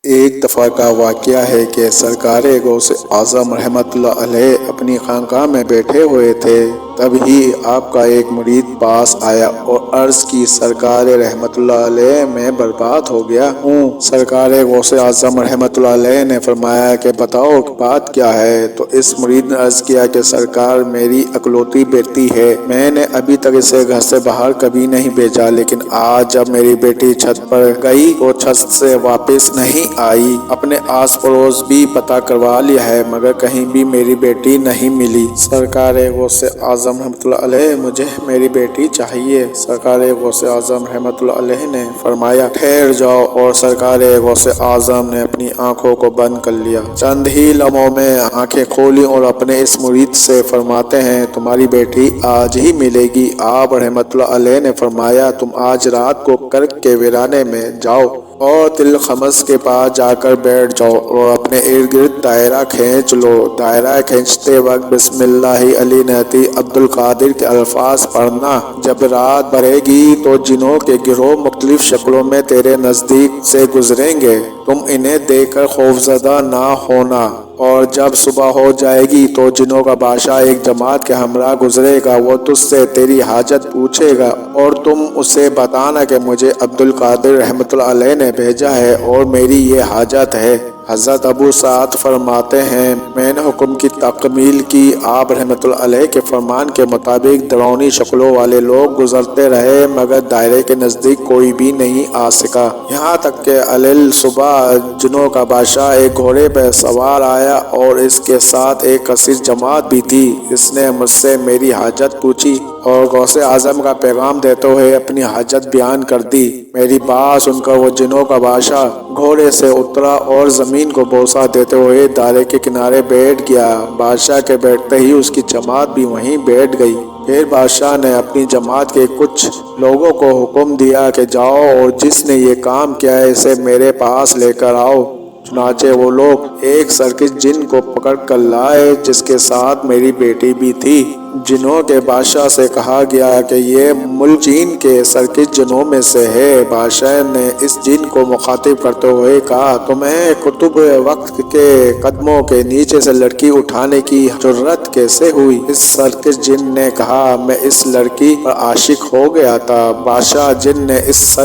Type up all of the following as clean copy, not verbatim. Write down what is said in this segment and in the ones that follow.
ایک دفعہ کا واقعہ ہے کہ سرکار غوث اعظم رحمت اللہ علیہ اپنی خانقاہ میں بیٹھے ہوئے تھے۔ تب ہی آپ کا ایک مرید پاس آیا اور عرض کی، سرکار رحمت اللہ علیہ میں برباد ہو گیا ہوں۔ سرکار غوث اعظم رحمت اللہ علیہ نے فرمایا کہ بتاؤ بات کیا ہے؟ تو اس مرید نے عرض کیا کہ سرکار میری اکلوتی بیٹی ہے، میں نے ابھی تک اسے گھر سے باہر کبھی نہیں بھیجا، لیکن آج جب میری بیٹی چھت پر گئی تو چھت سے واپس نہیں آئی۔ اپنے آس پڑوس بھی پتہ کروا لیا ہے مگر کہیں بھی میری بیٹی نہیں ملی۔ سرکار غوث اعظم رحمت اللہ علیہ مجھے میری بیٹی چاہیے۔ سرکار غوث اعظم رحمت اللہ علیہ نے فرمایا ٹھہر جاؤ، اور سرکار غوث اعظم نے اپنی آنکھوں کو بند کر لیا۔ چند ہی لمحوں میں آنکھیں کھولی اور اپنے اس مرید سے فرماتے ہیں تمہاری بیٹی آج ہی ملے گی۔ آپ رحمت اللہ علیہ نے فرمایا تم آج رات کو کرک کے ویرانے میں جاؤ اور تل خمس کے پاس جا کر بیٹھ جاؤ اور اپنے ارد گرد دائرہ کھینچ لو۔ دائرہ کھینچتے وقت بسم اللہ علی نعتی عبد القادر کے الفاظ پڑھنا۔ جب رات بھرے گی تو جنوں کے گروہ مختلف شکلوں میں تیرے نزدیک سے گزریں گے، تم انہیں دیکھ کر خوفزدہ نہ ہونا، اور جب صبح ہو جائے گی تو جنوں کا بادشاہ ایک جماعت کے ہمراہ گزرے گا، وہ تجھ سے تیری حاجت پوچھے گا اور تم اسے بتانا کہ مجھے عبد القادر رحمت اللہ علیہ نے بھیجا ہے اور میری یہ حاجت ہے۔ حضرت ابو سعد فرماتے ہیں میں نے حکم کی تکمیل کی۔ آپ رحمت اللہ علیہ کے فرمان کے مطابق ڈراؤنی شکلوں والے لوگ گزرتے رہے مگر دائرے کے نزدیک کوئی بھی نہیں آ سکا، یہاں تک کہ علیل صبح جنوں کا بادشاہ ایک گھوڑے پر سوار آیا اور اس کے ساتھ ایک کثیر جماعت بھی تھی۔ اس نے مجھ سے میری حاجت پوچھی اور غوث اعظم کا پیغام دیتے ہوئے اپنی حاجت بیان کر دی۔ میری بات سن کر وہ جنوں کا بادشاہ گھوڑے سے اترا اور زمین کو بوسہ دیتے ہوئے دائرے کے کنارے بیٹھ گیا۔ بادشاہ کے بیٹھتے ہی اس کی جماعت بھی وہیں بیٹھ گئی۔ پھر بادشاہ نے اپنی جماعت کے کچھ لوگوں کو حکم دیا کہ جاؤ اور جس نے یہ کام کیا ہے اسے میرے پاس لے کر آؤ۔ چنانچہ وہ لوگ ایک سرکش جن کو پکڑ کر لائے جس کے ساتھ میری بیٹی بھی تھی۔ جنوں کے بادشاہ سے کہا گیا کہ یہ ملک چین کے سرکش جنوں میں سے ہے۔ بادشاہ نے اس جن کو مخاطب کرتے ہوئے کہا تمہیں قطب وقت کے قدموں کے نیچے سے لڑکی اٹھانے کی جرأت کیسے ہوئی؟ اس سرکش جن نے کہا میں اس لڑکی پر عاشق ہو گیا تھا۔ بادشاہ جن نے اس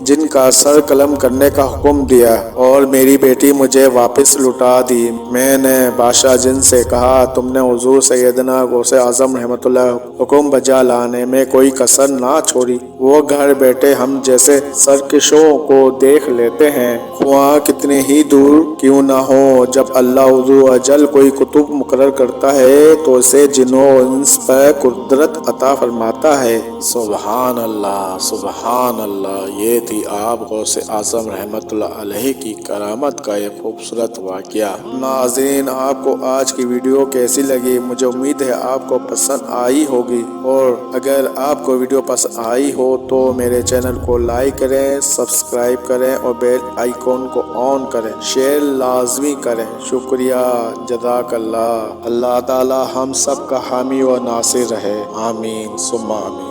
جن کا سر قلم کرنے کا حکم دیا اور میری بیٹی مجھے واپس لوٹا دی۔ میں نے بادشاہ جن سے کہا تم نے حضور سیدنا غوث اعظم رحمت اللہ حکم بجا لانے میں کوئی کسر نہ چھوڑی۔ وہ گھر بیٹھے ہم جیسے سرکشوں کو دیکھ لیتے ہیں، خواہ کتنے ہی دور کیوں نہ ہو۔ جب اللہ عز و جل کوئی قطب مقرر کرتا ہے تو اسے جنوں و انس پر قدرت عطا فرماتا ہے۔ سبحان اللہ، سبحان اللہ۔ یہ تھی آپ غوث اعظم رحمت اللہ علیہ کی کرامت کا ایک خوبصورت واقعہ۔ ناظرین آپ کو آج کی ویڈیو کیسی لگی؟ مجھے امید ہے آپ کو پسند آئی ہوگی، اور اگر آپ کو ویڈیو پسند آئی ہو تو میرے چینل کو لائک کریں، سبسکرائب کریں اور بیل آئیکن کو آن کریں، شیئر لازمی کریں۔ شکریہ، جزاک اللہ۔ اللہ تعالی ہم سب کا حامی و ناصر رہے، آمین ثم آمین۔